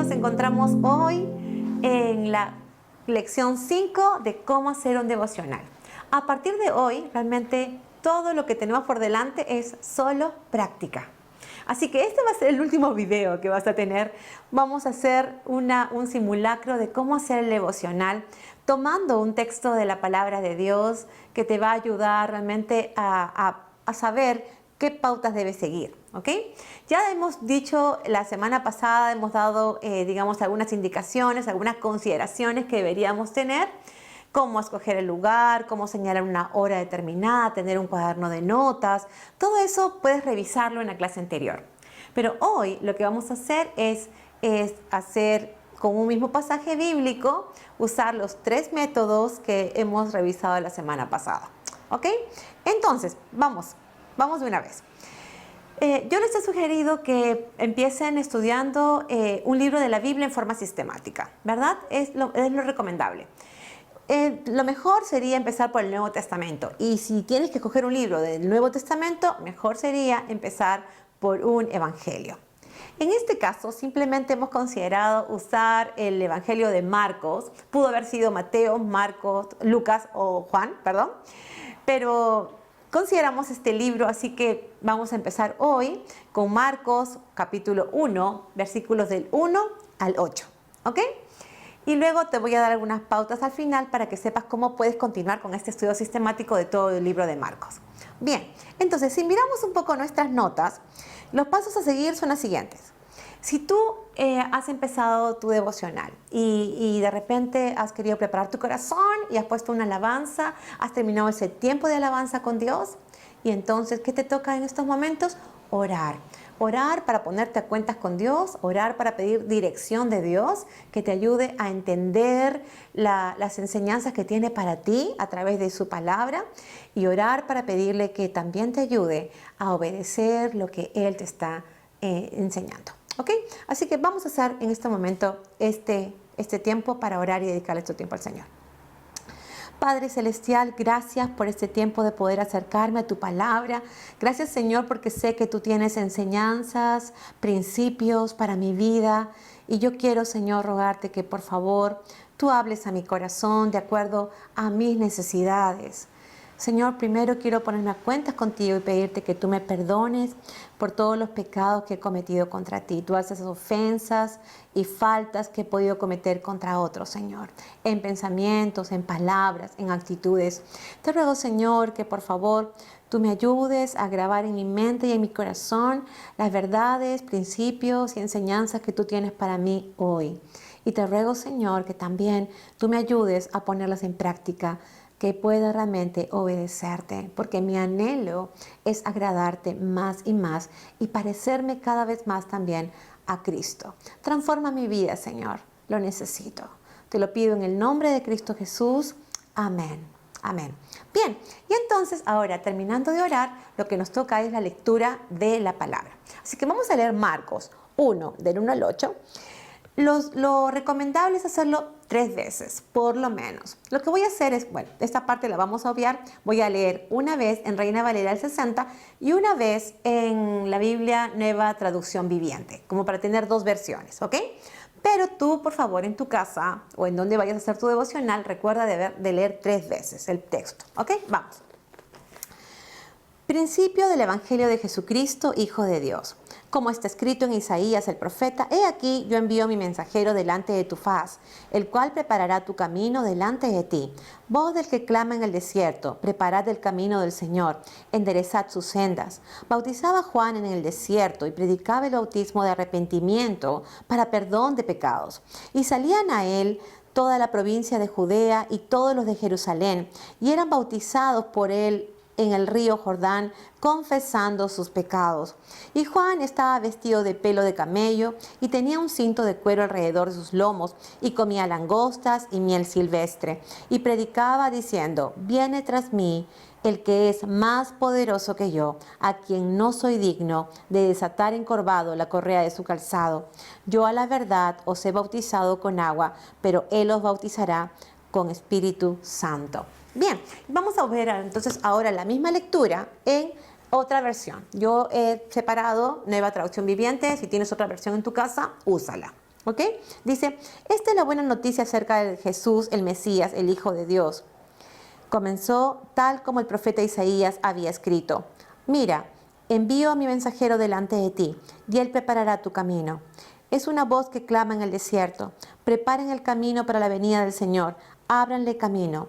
nos encontramos hoy en la lección 5 de cómo hacer un devocional. A partir de hoy, realmente todo lo que tenemos por delante es solo práctica. Así que este va a ser el último video que vas a tener. Vamos a hacer un simulacro de cómo hacer el devocional, tomando un texto de la palabra de Dios que te va a ayudar realmente a saber qué pautas debes seguir, ¿ok? Ya hemos dicho la semana pasada, hemos dado, digamos, algunas indicaciones, algunas consideraciones que deberíamos tener. Cómo escoger el lugar, cómo señalar una hora determinada, tener un cuaderno de notas. Todo eso puedes revisarlo en la clase anterior. Pero hoy lo que vamos a hacer es hacer con un mismo pasaje bíblico, usar los 3 métodos que hemos revisado la semana pasada. ¿Ok? Entonces, vamos de una vez. Yo les he sugerido que empiecen estudiando un libro de la Biblia en forma sistemática, ¿verdad? Es lo recomendable. Lo mejor sería empezar por el Nuevo Testamento, y si tienes que escoger un libro del Nuevo Testamento, mejor sería empezar por un evangelio. En este caso, simplemente hemos considerado usar el evangelio de Marcos. Pudo haber sido Mateo, Marcos, Lucas o Juan, perdón, pero consideramos este libro, así que vamos a empezar hoy con Marcos capítulo 1, versículos del 1 al 8, ¿ok? Y luego te voy a dar algunas pautas al final para que sepas cómo puedes continuar con este estudio sistemático de todo el libro de Marcos. Bien, entonces si miramos un poco nuestras notas, los pasos a seguir son los siguientes. Si tú has empezado tu devocional y de repente has querido preparar tu corazón y has puesto una alabanza, has terminado ese tiempo de alabanza con Dios, y entonces, ¿qué te toca en estos momentos? Orar. Orar para ponerte a cuentas con Dios, orar para pedir dirección de Dios, que te ayude a entender las enseñanzas que tiene para ti a través de su palabra, y orar para pedirle que también te ayude a obedecer lo que Él te está enseñando. ¿Ok? Así que vamos a hacer en este momento este tiempo para orar y dedicarle este tiempo al Señor. Padre Celestial, gracias por este tiempo de poder acercarme a tu palabra. Gracias, Señor, porque sé que tú tienes enseñanzas, principios para mi vida. Y yo quiero, Señor, rogarte que por favor tú hables a mi corazón de acuerdo a mis necesidades. Señor, primero quiero ponerme a cuentas contigo y pedirte que tú me perdones por todos los pecados que he cometido contra ti, todas esas ofensas y faltas que he podido cometer contra otros, Señor, en pensamientos, en palabras, en actitudes. Te ruego, Señor, que por favor tú me ayudes a grabar en mi mente y en mi corazón las verdades, principios y enseñanzas que tú tienes para mí hoy. Y te ruego, Señor, que también tú me ayudes a ponerlas en práctica, que pueda realmente obedecerte, porque mi anhelo es agradarte más y parecerme cada vez más también a Cristo. Transforma mi vida, Señor, lo necesito. Te lo pido en el nombre de Cristo Jesús. Amén. Amén. Bien, y entonces ahora, terminando de orar, lo que nos toca es la lectura de la palabra. Así que vamos a leer Marcos 1, del 1 al 8. Lo recomendable es hacerlo 3 veces, por lo menos. Lo que voy a hacer es, bueno, esta parte la vamos a obviar. Voy a leer una vez en Reina Valera del 60 y una vez en la Biblia Nueva Traducción Viviente, como para tener 2 versiones, ¿ok? Pero tú, por favor, en tu casa o en donde vayas a hacer tu devocional, recuerda de leer 3 veces el texto, ¿ok? Vamos. Principio del Evangelio de Jesucristo, Hijo de Dios. Como está escrito en Isaías el profeta: He aquí, yo envío mi mensajero delante de tu faz, el cual preparará tu camino delante de ti. Voz del que clama en el desierto: preparad el camino del Señor, enderezad sus sendas. Bautizaba Juan en el desierto y predicaba el bautismo de arrepentimiento para perdón de pecados. Y salían a él toda la provincia de Judea y todos los de Jerusalén, y eran bautizados por él en el río Jordán, confesando sus pecados. Y Juan estaba vestido de pelo de camello y tenía un cinto de cuero alrededor de sus lomos, y comía langostas y miel silvestre, y predicaba diciendo: Viene tras mí el que es más poderoso que yo, a quien no soy digno de desatar encorvado la correa de su calzado. Yo a la verdad os he bautizado con agua, pero él os bautizará con Espíritu Santo. Bien, vamos a ver entonces ahora la misma lectura en otra versión. Yo he separado Nueva Traducción Viviente. Si tienes otra versión en tu casa, úsala. ¿Ok? Dice, esta es la buena noticia acerca de Jesús, el Mesías, el Hijo de Dios. Comenzó tal como el profeta Isaías había escrito. Mira, envío a mi mensajero delante de ti, y él preparará tu camino. Es una voz que clama en el desierto. Preparen el camino para la venida del Señor. Ábranle camino.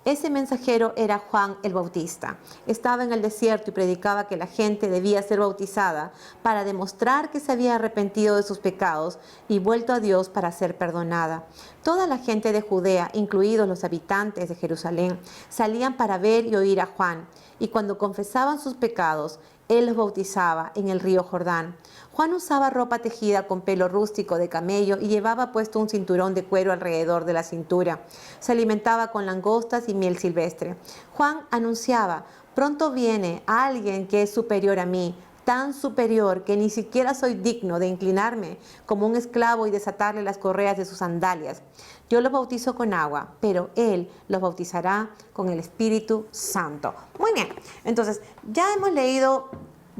Ese mensajero era Juan el Bautista. Estaba en el desierto y predicaba que la gente debía ser bautizada para demostrar que se había arrepentido de sus pecados y vuelto a Dios para ser perdonada. Toda la gente de Judea, incluidos los habitantes de Jerusalén, salían para ver y oír a Juan, y cuando confesaban sus pecados, él los bautizaba en el río Jordán. Juan usaba ropa tejida con pelo rústico de camello y llevaba puesto un cinturón de cuero alrededor de la cintura. Se alimentaba con langostas y miel silvestre. Juan anunciaba, pronto viene alguien que es superior a mí, tan superior que ni siquiera soy digno de inclinarme como un esclavo y desatarle las correas de sus sandalias. Yo los bautizo con agua, pero Él los bautizará con el Espíritu Santo. Muy bien, entonces ya hemos leído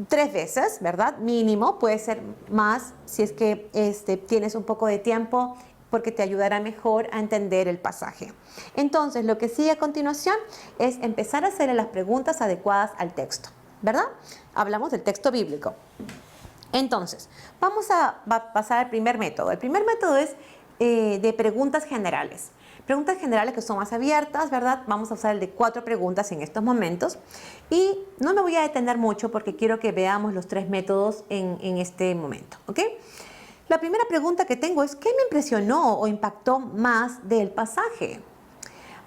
3 veces, ¿verdad? Mínimo, puede ser más si es que tienes un poco de tiempo, porque te ayudará mejor a entender el pasaje. Entonces, lo que sigue a continuación es empezar a hacerle las preguntas adecuadas al texto, ¿verdad? Hablamos del texto bíblico. Entonces, vamos a pasar al primer método. El primer método es de preguntas generales. Preguntas generales que son más abiertas, ¿verdad? Vamos a usar el de 4 preguntas en estos momentos. Y no me voy a detener mucho porque quiero que veamos los 3 métodos en este momento, ¿ok? La primera pregunta que tengo es, ¿qué me impresionó o impactó más del pasaje?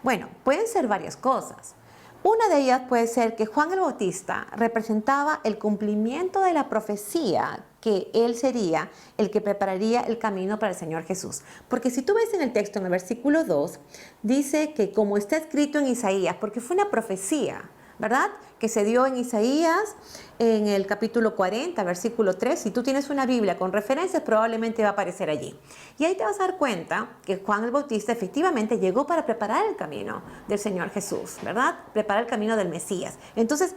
Bueno, pueden ser varias cosas. Una de ellas puede ser que Juan el Bautista representaba el cumplimiento de la profecía que él sería el que prepararía el camino para el Señor Jesús. Porque si tú ves en el texto, en el versículo 2, dice que como está escrito en Isaías, porque fue una profecía, ¿verdad? Que se dio en Isaías en el capítulo 40, versículo 3. Si tú tienes una Biblia con referencias, probablemente va a aparecer allí. Y ahí te vas a dar cuenta que Juan el Bautista efectivamente llegó para preparar el camino del Señor Jesús, ¿verdad? Preparar el camino del Mesías. Entonces,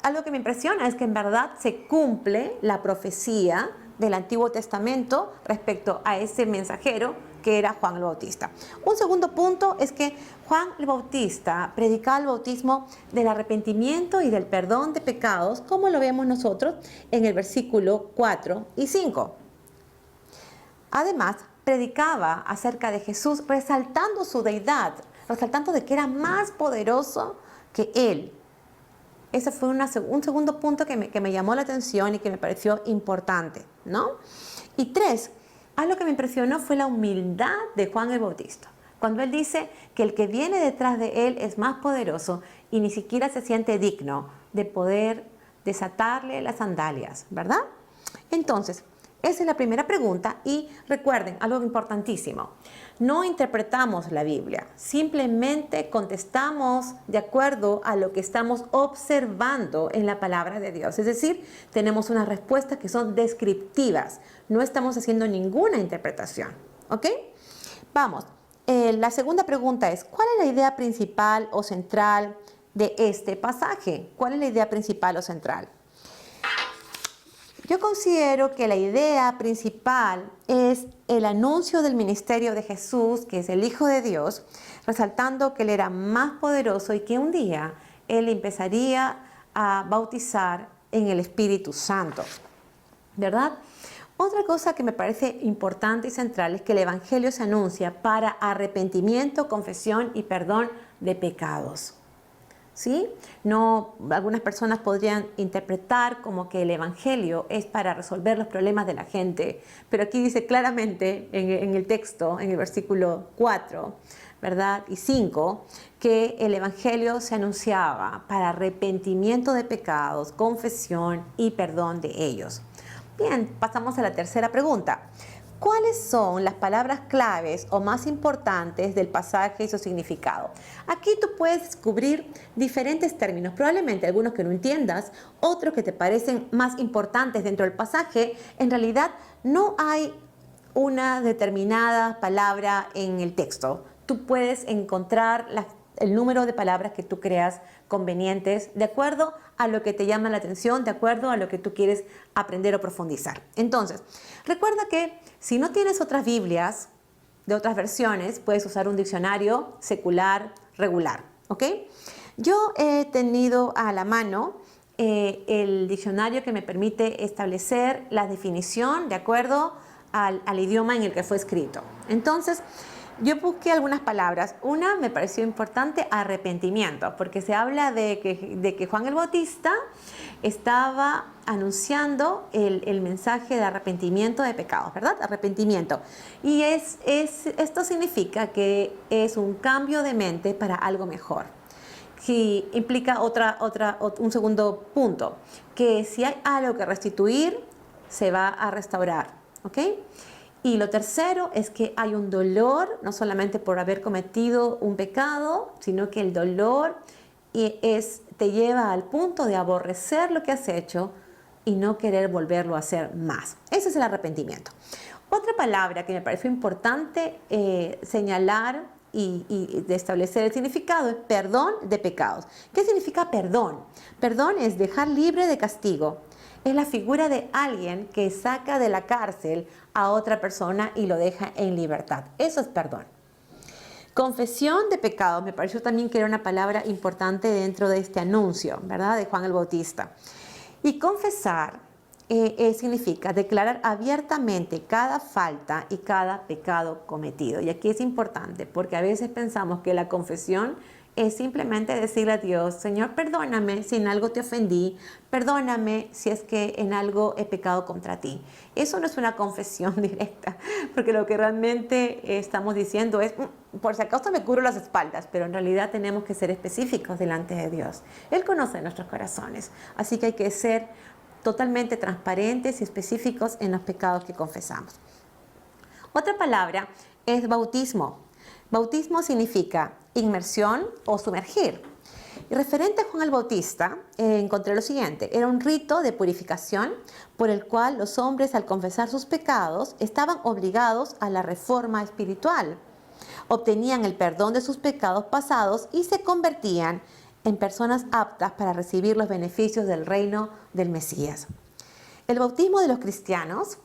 algo que me impresiona es que en verdad se cumple la profecía del Antiguo Testamento respecto a ese mensajero que era Juan el Bautista. Un segundo punto es que Juan el Bautista predicaba el bautismo del arrepentimiento y del perdón de pecados, como lo vemos nosotros en el versículo 4 y 5. Además, predicaba acerca de Jesús resaltando su deidad, resaltando de que era más poderoso que él. Ese fue un segundo punto que me llamó la atención y que me pareció importante, ¿no? Y 3, algo que me impresionó fue la humildad de Juan el Bautista. Cuando él dice que el que viene detrás de él es más poderoso y ni siquiera se siente digno de poder desatarle las sandalias, ¿verdad? Entonces, esa es la primera pregunta y recuerden algo importantísimo. No interpretamos la Biblia, simplemente contestamos de acuerdo a lo que estamos observando en la palabra de Dios. Es decir, tenemos unas respuestas que son descriptivas, no estamos haciendo ninguna interpretación, ¿ok? Vamos, la segunda pregunta es, ¿cuál es la idea principal o central de este pasaje? ¿Cuál es la idea principal o central? Yo considero que la idea principal es el anuncio del ministerio de Jesús, que es el Hijo de Dios, resaltando que Él era más poderoso y que un día Él empezaría a bautizar en el Espíritu Santo, ¿verdad? Otra cosa que me parece importante y central es que el Evangelio se anuncia para arrepentimiento, confesión y perdón de pecados. ¿Sí? No, algunas personas podrían interpretar como que el Evangelio es para resolver los problemas de la gente, pero aquí dice claramente en el texto, en el versículo 4, ¿verdad? Y 5, que el Evangelio se anunciaba para arrepentimiento de pecados, confesión y perdón de ellos. Bien, pasamos a la tercera pregunta. ¿Cuáles son las palabras claves o más importantes del pasaje y su significado? Aquí tú puedes descubrir diferentes términos, probablemente algunos que no entiendas, otros que te parecen más importantes dentro del pasaje. En realidad no hay una determinada palabra en el texto. Tú puedes encontrar el número de palabras que tú creas convenientes, de acuerdo a lo que te llama la atención, de acuerdo a lo que tú quieres aprender o profundizar. Entonces, recuerda que si no tienes otras Biblias de otras versiones, puedes usar un diccionario secular regular, ¿ok? Yo he tenido a la mano el diccionario que me permite establecer la definición de acuerdo al idioma en el que fue escrito. Entonces, yo busqué algunas palabras. Una me pareció importante, arrepentimiento, porque se habla de que Juan el Bautista estaba anunciando el mensaje de arrepentimiento de pecados, ¿verdad? Arrepentimiento. Y esto significa que es un cambio de mente para algo mejor. Que implica un segundo punto, que si hay algo que restituir, se va a restaurar, ¿ok? Y lo tercero es que hay un dolor, no solamente por haber cometido un pecado, sino que el dolor te lleva al punto de aborrecer lo que has hecho y no querer volverlo a hacer más. Ese es el arrepentimiento. Otra palabra que me pareció importante señalar y de establecer el significado es perdón de pecados. ¿Qué significa perdón? Perdón es dejar libre de castigo. Es la figura de alguien que saca de la cárcel a otra persona y lo deja en libertad. Eso es perdón. Confesión de pecados, me pareció también que era una palabra importante dentro de este anuncio, ¿verdad? De Juan el Bautista. Y confesar significa declarar abiertamente cada falta y cada pecado cometido. Y aquí es importante porque a veces pensamos que la confesión es simplemente decirle a Dios, Señor, perdóname si en algo te ofendí, perdóname si es que en algo he pecado contra ti. Eso no es una confesión directa, porque lo que realmente estamos diciendo es, por si acaso me cubro las espaldas, pero en realidad tenemos que ser específicos delante de Dios. Él conoce nuestros corazones, así que hay que ser totalmente transparentes y específicos en los pecados que confesamos. Otra palabra es bautismo. Bautismo significa inmersión o sumergir. Y referente a Juan el Bautista, encontré lo siguiente. Era un rito de purificación por el cual los hombres al confesar sus pecados estaban obligados a la reforma espiritual. Obtenían el perdón de sus pecados pasados y se convertían en personas aptas para recibir los beneficios del reino del Mesías. El bautismo de los cristianos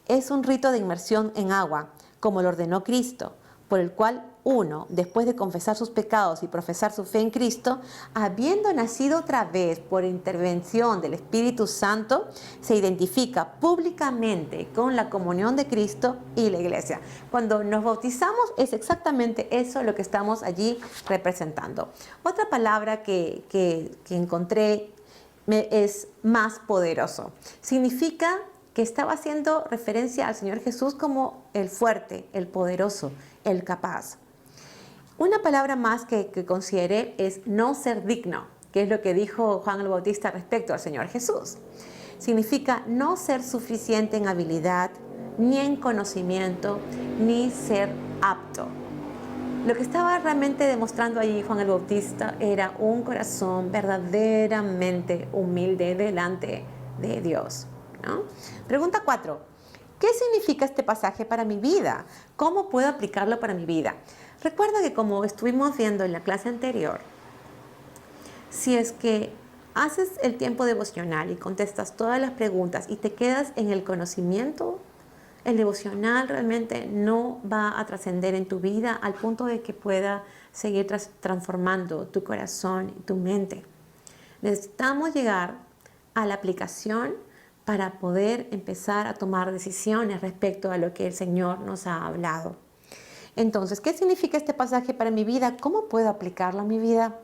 es un rito de inmersión en agua, como lo ordenó Cristo, por el cual uno, después de confesar sus pecados y profesar su fe en Cristo, habiendo nacido otra vez por intervención del Espíritu Santo, se identifica públicamente con la comunión de Cristo y la iglesia. Cuando nos bautizamos es exactamente eso lo que estamos allí representando. Otra palabra que encontré es más poderoso. Significa que estaba haciendo referencia al Señor Jesús como el fuerte, el poderoso, el capaz. Una palabra más que consideré es no ser digno, que es lo que dijo Juan el Bautista respecto al Señor Jesús. Significa no ser suficiente en habilidad, ni en conocimiento, ni ser apto. Lo que estaba realmente demostrando allí Juan el Bautista era un corazón verdaderamente humilde delante de Dios, ¿no? Pregunta 4. ¿Qué significa este pasaje para mi vida? ¿Cómo puedo aplicarlo para mi vida? Recuerda que como estuvimos viendo en la clase anterior, si es que haces el tiempo devocional y contestas todas las preguntas y te quedas en el conocimiento, el devocional realmente no va a trascender en tu vida al punto de que pueda seguir transformando tu corazón y tu mente. Necesitamos llegar a la aplicación para poder empezar a tomar decisiones respecto a lo que el Señor nos ha hablado. Entonces, ¿qué significa este pasaje para mi vida? ¿Cómo puedo aplicarlo a mi vida?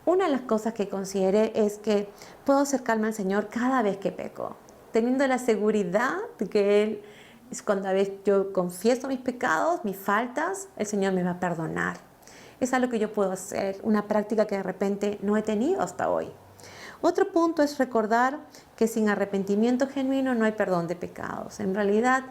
Una de las cosas que consideré es que puedo acercarme al Señor cada vez que peco, teniendo la seguridad de que Él, cuando a veces yo confieso mis pecados, mis faltas, el Señor me va a perdonar. Es algo que yo puedo hacer, una práctica que de repente no he tenido hasta hoy. Otro punto es recordar que sin arrepentimiento genuino no hay perdón de pecados. En realidad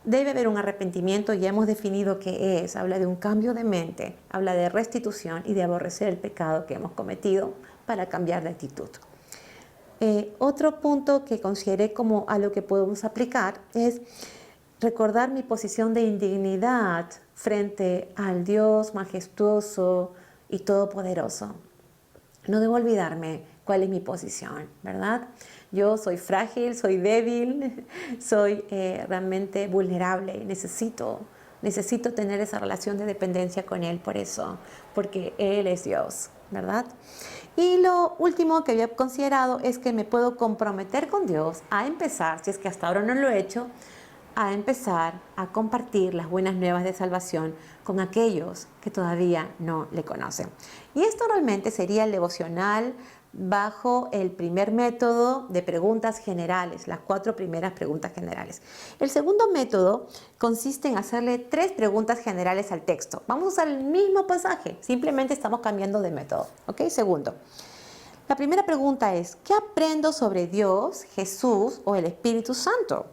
debe haber un arrepentimiento, ya hemos definido qué es. Habla de un cambio de mente, habla de restitución y de aborrecer el pecado que hemos cometido para cambiar de actitud. Otro punto que consideré como algo que podemos aplicar es recordar mi posición de indignidad frente al Dios majestuoso y todopoderoso. no debo olvidarme cuál es mi posición, ¿verdad? Yo soy frágil, soy débil, soy realmente vulnerable y necesito tener esa relación de dependencia con Él por eso, porque Él es Dios, ¿verdad? Y lo último que había considerado es que me puedo comprometer con Dios a empezar, si es que hasta ahora no lo he hecho, a empezar a compartir las buenas nuevas de salvación con aquellos que todavía no le conocen. Y esto realmente sería el devocional bajo el primer método de preguntas generales, las 4 primeras preguntas generales. El segundo método consiste en hacerle 3 preguntas generales al texto. Vamos a usar el mismo pasaje, simplemente estamos cambiando de método. ¿Ok? Segundo, la primera pregunta es, ¿qué aprendo sobre Dios, Jesús o el Espíritu Santo?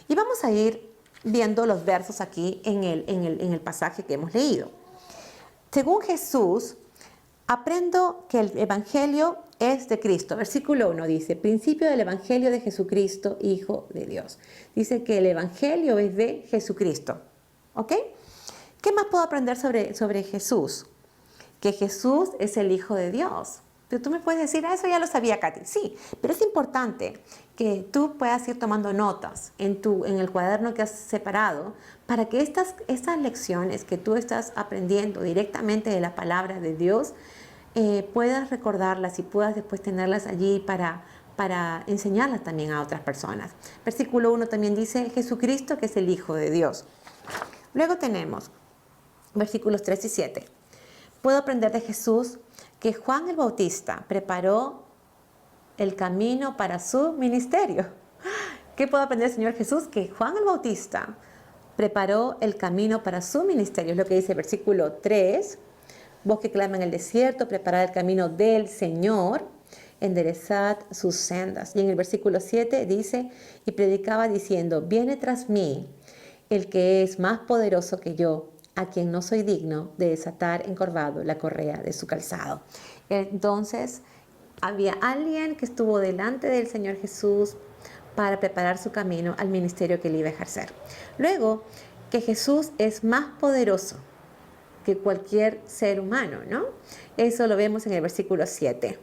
Y vamos a ir viendo los versos aquí en el pasaje que hemos leído. Según Jesús, aprendo que el Evangelio es de Cristo. Versículo 1 dice, principio del Evangelio de Jesucristo, Hijo de Dios. Dice que el Evangelio es de Jesucristo. ¿Ok? ¿Qué más puedo aprender sobre Jesús? Que Jesús es el Hijo de Dios. Pero tú me puedes decir, eso ya lo sabía, Katy. Sí, pero es importante que tú puedas ir tomando notas en el cuaderno que has separado para que estas lecciones que tú estás aprendiendo directamente de la palabra de Dios puedas recordarlas y puedas después tenerlas allí para enseñarlas también a otras personas. Versículo 1 también dice Jesucristo, que es el Hijo de Dios. Luego tenemos versículos 3 y 7. Puedo aprender de Jesús que Juan el Bautista preparó el camino para su ministerio. ¿Qué puedo aprender del Señor Jesús? Que Juan el Bautista preparó el camino para su ministerio. Es lo que dice el versículo 3. Vos que clama en el desierto, preparad el camino del Señor, enderezad sus sendas. Y en el versículo 7 dice, y predicaba diciendo, viene tras mí el que es más poderoso que yo, a quien no soy digno de desatar encorvado la correa de su calzado. Entonces, había alguien que estuvo delante del Señor Jesús para preparar su camino al ministerio que él iba a ejercer. Luego, que Jesús es más poderoso que cualquier ser humano, ¿no? Eso lo vemos en el versículo 7.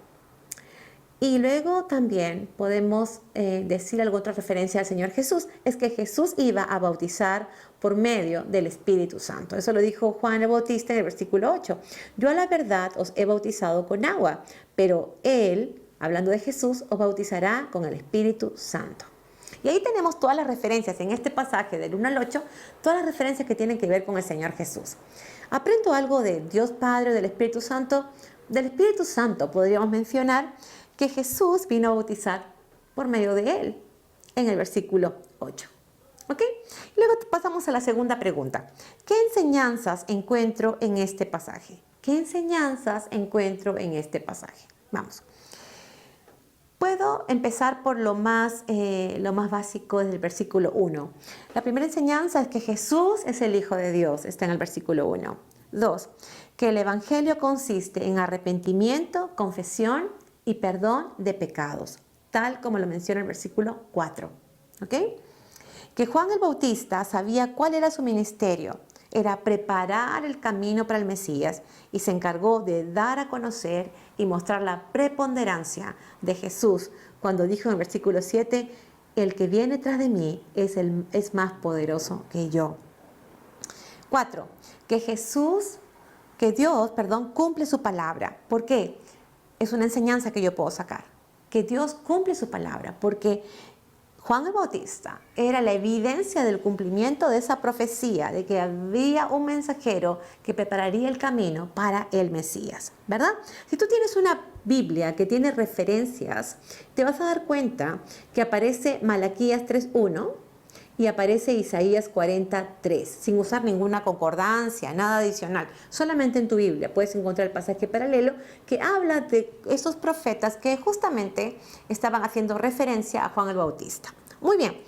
Y luego también podemos decir alguna otra referencia al Señor Jesús, es que Jesús iba a bautizar por medio del Espíritu Santo. Eso lo dijo Juan el Bautista en el versículo 8. Yo a la verdad os he bautizado con agua, pero Él, hablando de Jesús, os bautizará con el Espíritu Santo. Y ahí tenemos todas las referencias en este pasaje del 1 al 8, todas las referencias que tienen que ver con el Señor Jesús. Aprendo algo de Dios Padre, del Espíritu Santo. Del Espíritu Santo podríamos mencionar que Jesús vino a bautizar por medio de Él, en el versículo 8. ¿Ok? Luego pasamos a la segunda pregunta. ¿Qué enseñanzas encuentro en este pasaje? ¿Qué enseñanzas encuentro en este pasaje? Vamos. Puedo empezar por lo más básico desde el versículo 1. La primera enseñanza es que Jesús es el Hijo de Dios, está en el versículo 1. 2. Que el Evangelio consiste en arrepentimiento, confesión y perdón de pecados, tal como lo menciona el versículo 4. ¿Ok? Que Juan el Bautista sabía cuál era su ministerio, era preparar el camino para el Mesías y se encargó de dar a conocer y mostrar la preponderancia de Jesús cuando dijo en el versículo 7, el que viene tras de mí es más poderoso que yo. 4. Que Dios cumple su palabra. ¿Por qué? Es una enseñanza que yo puedo sacar. Que Dios cumple su palabra, porque Juan el Bautista era la evidencia del cumplimiento de esa profecía, de que había un mensajero que prepararía el camino para el Mesías, ¿verdad? Si tú tienes una Biblia que tiene referencias, te vas a dar cuenta que aparece Malaquías 3:1 y aparece Isaías 43, sin usar ninguna concordancia, nada adicional. Solamente en tu Biblia puedes encontrar el pasaje paralelo que habla de esos profetas que justamente estaban haciendo referencia a Juan el Bautista. Muy bien.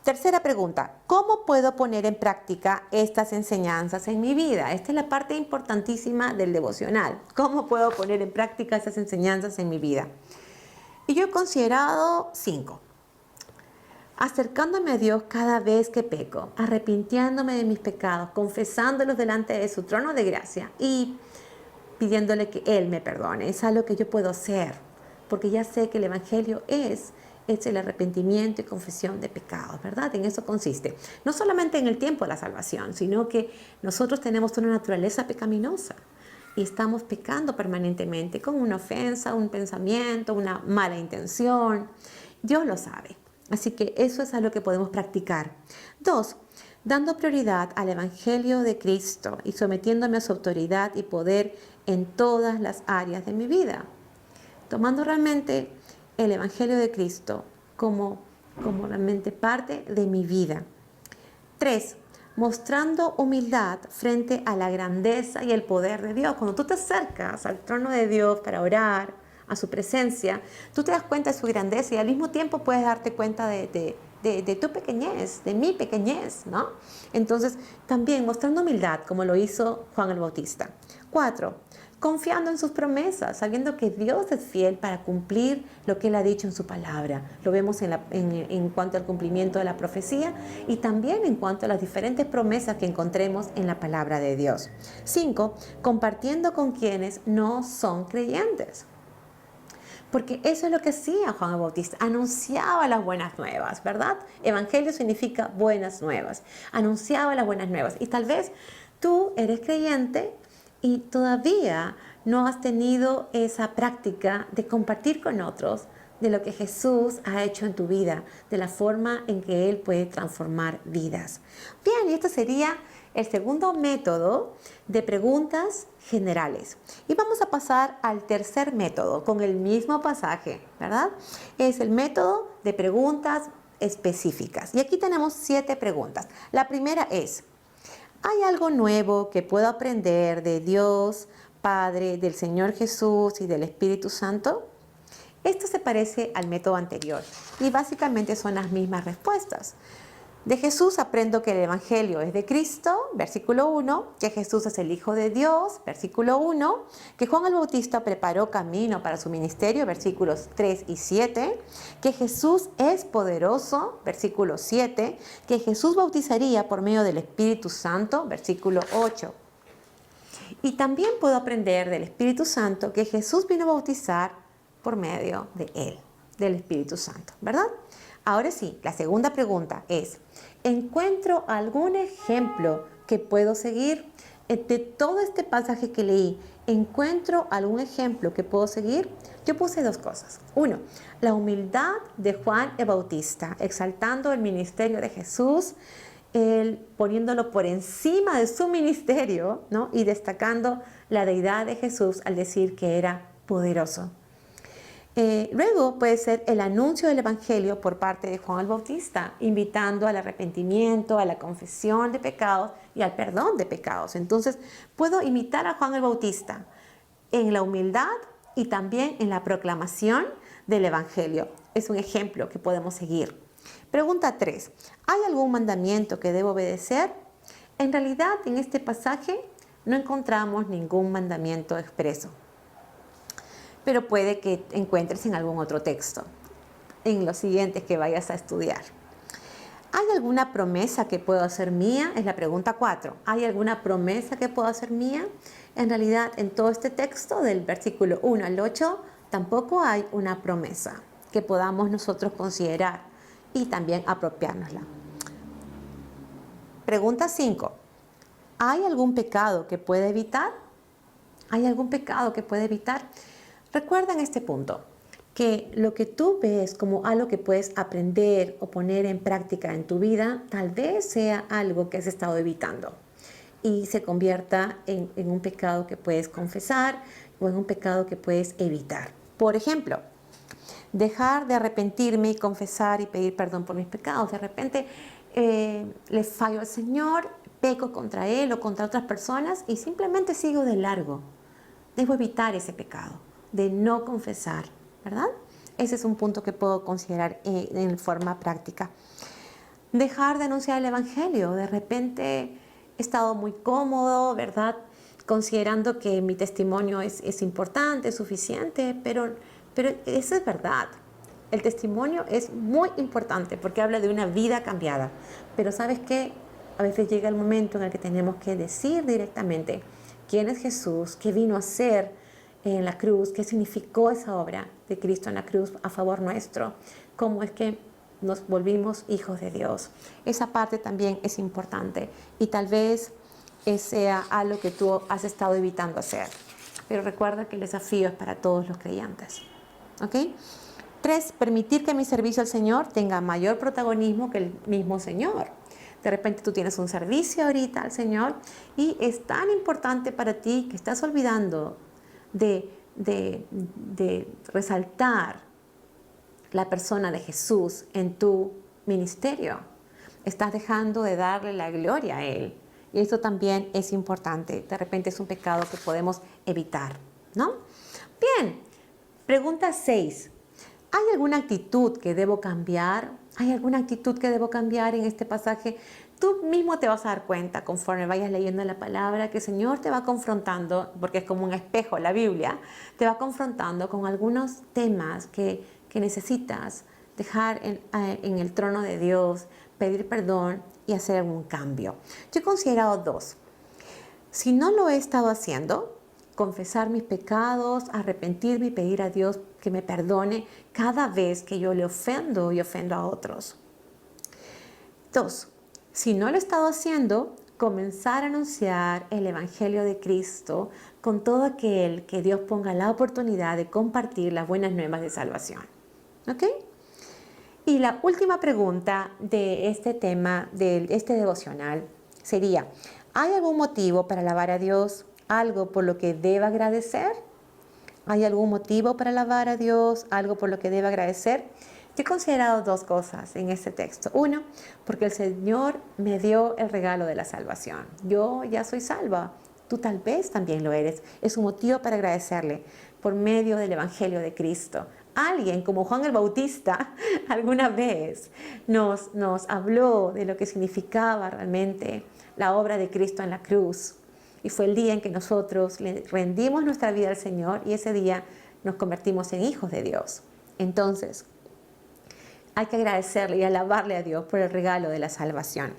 Tercera pregunta, ¿cómo puedo poner en práctica estas enseñanzas en mi vida? Esta es la parte importantísima del devocional. ¿Cómo puedo poner en práctica estas enseñanzas en mi vida? Y yo he considerado 5. Acercándome a Dios cada vez que peco, arrepintiéndome de mis pecados, confesándolos delante de su trono de gracia y pidiéndole que Él me perdone. Es algo que yo puedo hacer, porque ya sé que el Evangelio es el arrepentimiento y confesión de pecados, ¿verdad? En eso consiste. No solamente en el tiempo de la salvación, sino que nosotros tenemos una naturaleza pecaminosa y estamos pecando permanentemente con una ofensa, un pensamiento, una mala intención. Dios lo sabe. Así que eso es algo que podemos practicar. 2, dando prioridad al Evangelio de Cristo y sometiéndome a su autoridad y poder en todas las áreas de mi vida. Tomando realmente el Evangelio de Cristo como realmente parte de mi vida. 3, mostrando humildad frente a la grandeza y el poder de Dios. Cuando tú te acercas al trono de Dios para orar, a su presencia, tú te das cuenta de su grandeza y al mismo tiempo puedes darte cuenta de tu pequeñez, de mi pequeñez, ¿no? Entonces, también mostrando humildad, como lo hizo Juan el Bautista. 4, confiando en sus promesas, sabiendo que Dios es fiel para cumplir lo que Él ha dicho en su palabra. Lo vemos en cuanto al cumplimiento de la profecía y también en cuanto a las diferentes promesas que encontremos en la palabra de Dios. 5, compartiendo con quienes no son creyentes. Porque eso es lo que hacía Juan el Bautista, anunciaba las buenas nuevas, ¿verdad? Evangelio significa buenas nuevas, anunciaba las buenas nuevas. Y tal vez tú eres creyente y todavía no has tenido esa práctica de compartir con otros de lo que Jesús ha hecho en tu vida, de la forma en que Él puede transformar vidas. Bien, y esto sería el segundo método de preguntas generales. Y vamos a pasar al tercer método con el mismo pasaje, ¿verdad? Es el método de preguntas específicas. Y aquí tenemos 7 preguntas. La primera es, ¿hay algo nuevo que puedo aprender de Dios, Padre, del Señor Jesús y del Espíritu Santo? Esto se parece al método anterior y básicamente son las mismas respuestas. De Jesús aprendo que el Evangelio es de Cristo, versículo 1, que Jesús es el Hijo de Dios, versículo 1, que Juan el Bautista preparó camino para su ministerio, versículos 3 y 7, que Jesús es poderoso, versículo 7, que Jesús bautizaría por medio del Espíritu Santo, versículo 8. Y también puedo aprender del Espíritu Santo que Jesús vino a bautizar por medio de Él, del Espíritu Santo, ¿verdad? Ahora sí, la segunda pregunta es, ¿encuentro algún ejemplo que puedo seguir? De todo este pasaje que leí, ¿encuentro algún ejemplo que puedo seguir? Yo puse 2 cosas. 1, la humildad de Juan el Bautista, exaltando el ministerio de Jesús, él poniéndolo por encima de su ministerio, ¿no? Y destacando la deidad de Jesús al decir que era poderoso. Luego puede ser el anuncio del Evangelio por parte de Juan el Bautista, invitando al arrepentimiento, a la confesión de pecados y al perdón de pecados. Entonces, puedo imitar a Juan el Bautista en la humildad y también en la proclamación del Evangelio. Es un ejemplo que podemos seguir. Pregunta 3. ¿Hay algún mandamiento que debo obedecer? En realidad, en este pasaje no encontramos ningún mandamiento expreso, pero puede que encuentres en algún otro texto, en los siguientes que vayas a estudiar. ¿Hay alguna promesa que puedo hacer mía? Es la pregunta 4. ¿Hay alguna promesa que puedo hacer mía? En realidad, en todo este texto, del versículo 1 al 8, tampoco hay una promesa que podamos nosotros considerar y también apropiárnosla. Pregunta 5. ¿Hay algún pecado que pueda evitar? ¿Hay algún pecado que pueda evitar? Recuerda en este punto que lo que tú ves como algo que puedes aprender o poner en práctica en tu vida, tal vez sea algo que has estado evitando y se convierta en un pecado que puedes confesar o en un pecado que puedes evitar. Por ejemplo, dejar de arrepentirme y confesar y pedir perdón por mis pecados. De repente le fallo al Señor, peco contra Él o contra otras personas y simplemente sigo de largo. Debo evitar ese pecado de no confesar, ¿verdad? Ese es un punto que puedo considerar en forma práctica. Dejar de anunciar el Evangelio. De repente he estado muy cómodo, ¿verdad? Considerando que mi testimonio es importante, es suficiente, pero eso es verdad. El testimonio es muy importante porque habla de una vida cambiada. Pero ¿sabes qué? A veces llega el momento en el que tenemos que decir directamente quién es Jesús, qué vino a hacer en la cruz, qué significó esa obra de Cristo en la cruz a favor nuestro, cómo es que nos volvimos hijos de Dios. Esa parte también es importante y tal vez sea algo que tú has estado evitando hacer. Pero recuerda que el desafío es para todos los creyentes. ¿Ok? 3, permitir que mi servicio al Señor tenga mayor protagonismo que el mismo Señor. De repente tú tienes un servicio ahorita al Señor y es tan importante para ti que estás olvidando de resaltar la persona de Jesús en tu ministerio. Estás dejando de darle la gloria a Él. Y esto también es importante. De repente es un pecado que podemos evitar, ¿no? Bien, pregunta 6. ¿Hay alguna actitud que debo cambiar? ¿Hay alguna actitud que debo cambiar en este pasaje? Tú mismo te vas a dar cuenta conforme vayas leyendo la palabra que el Señor te va confrontando, porque es como un espejo la Biblia, te va confrontando con algunos temas que necesitas dejar en el trono de Dios, pedir perdón y hacer algún cambio. Yo he considerado 2. Si no lo he estado haciendo, confesar mis pecados, arrepentirme y pedir a Dios que me perdone cada vez que yo le ofendo y ofendo a otros. 2. Si no lo he estado haciendo, comenzar a anunciar el Evangelio de Cristo con todo aquel que Dios ponga la oportunidad de compartir las buenas nuevas de salvación. ¿Ok? Y la última pregunta de este tema, de este devocional, sería, ¿hay algún motivo para alabar a Dios? ¿Algo por lo que deba agradecer? ¿Hay algún motivo para alabar a Dios? ¿Algo por lo que deba agradecer? Yo he considerado 2 cosas en este texto. 1, porque el Señor me dio el regalo de la salvación. Yo ya soy salva. Tú tal vez también lo eres. Es un motivo para agradecerle por medio del Evangelio de Cristo. Alguien como Juan el Bautista alguna vez nos habló de lo que significaba realmente la obra de Cristo en la cruz. Y fue el día en que nosotros le rendimos nuestra vida al Señor y ese día nos convertimos en hijos de Dios. Entonces, hay que agradecerle y alabarle a Dios por el regalo de la salvación.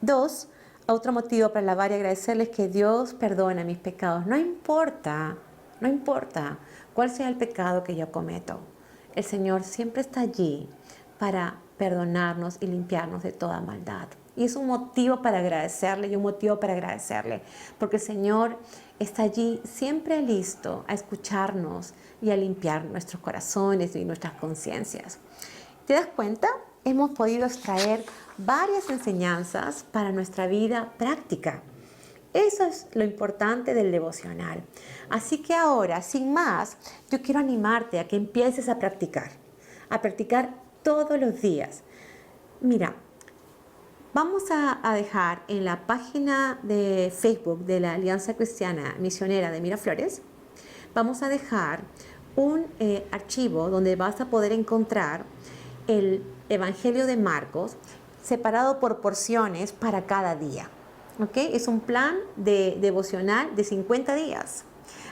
2, otro motivo para alabar y agradecerle es que Dios perdona mis pecados. No importa cuál sea el pecado que yo cometo. El Señor siempre está allí para perdonarnos y limpiarnos de toda maldad. Y es un motivo para agradecerle y un motivo para agradecerle, porque el Señor está allí siempre listo a escucharnos y a limpiar nuestros corazones y nuestras conciencias. ¿Te das cuenta? Hemos podido extraer varias enseñanzas para nuestra vida práctica. Eso es lo importante del devocional. Así que ahora, sin más, yo quiero animarte a que empieces a practicar todos los días. Mira, vamos a dejar en la página de Facebook de la Alianza Cristiana Misionera de Miraflores, vamos a dejar un archivo donde vas a poder encontrar el Evangelio de Marcos separado por porciones para cada día. ¿Ok? Es un plan de devocional de 50 días.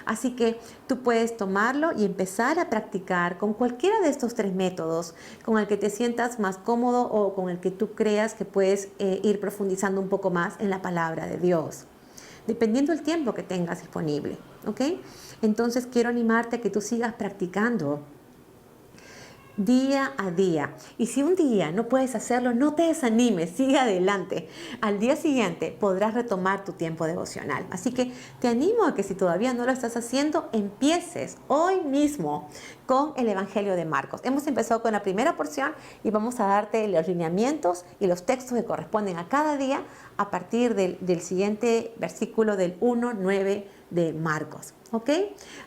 Así que tú puedes tomarlo y empezar a practicar con cualquiera de estos 3 métodos, con el que te sientas más cómodo o con el que tú creas que puedes ir profundizando un poco más en la palabra de Dios, dependiendo del tiempo que tengas disponible. ¿Ok? Entonces quiero animarte a que tú sigas practicando día a día. Y si un día no puedes hacerlo, no te desanimes, sigue adelante. Al día siguiente podrás retomar tu tiempo devocional. Así que te animo a que si todavía no lo estás haciendo, empieces hoy mismo con el Evangelio de Marcos. Hemos empezado con la primera porción y vamos a darte los lineamientos y los textos que corresponden a cada día a partir del siguiente versículo del 1:9 de Marcos. ¿Ok?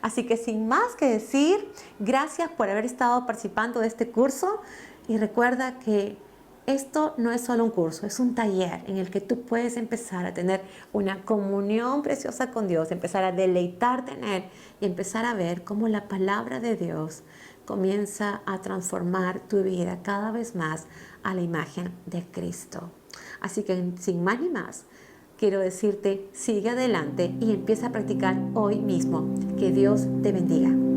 Así que sin más que decir, gracias por haber estado participando de este curso y recuerda que esto no es solo un curso, es un taller en el que tú puedes empezar a tener una comunión preciosa con Dios, empezar a deleitarte en Él y empezar a ver cómo la palabra de Dios comienza a transformar tu vida cada vez más a la imagen de Cristo. Así que sin más ni más, quiero decirte, sigue adelante y empieza a practicar hoy mismo. Que Dios te bendiga.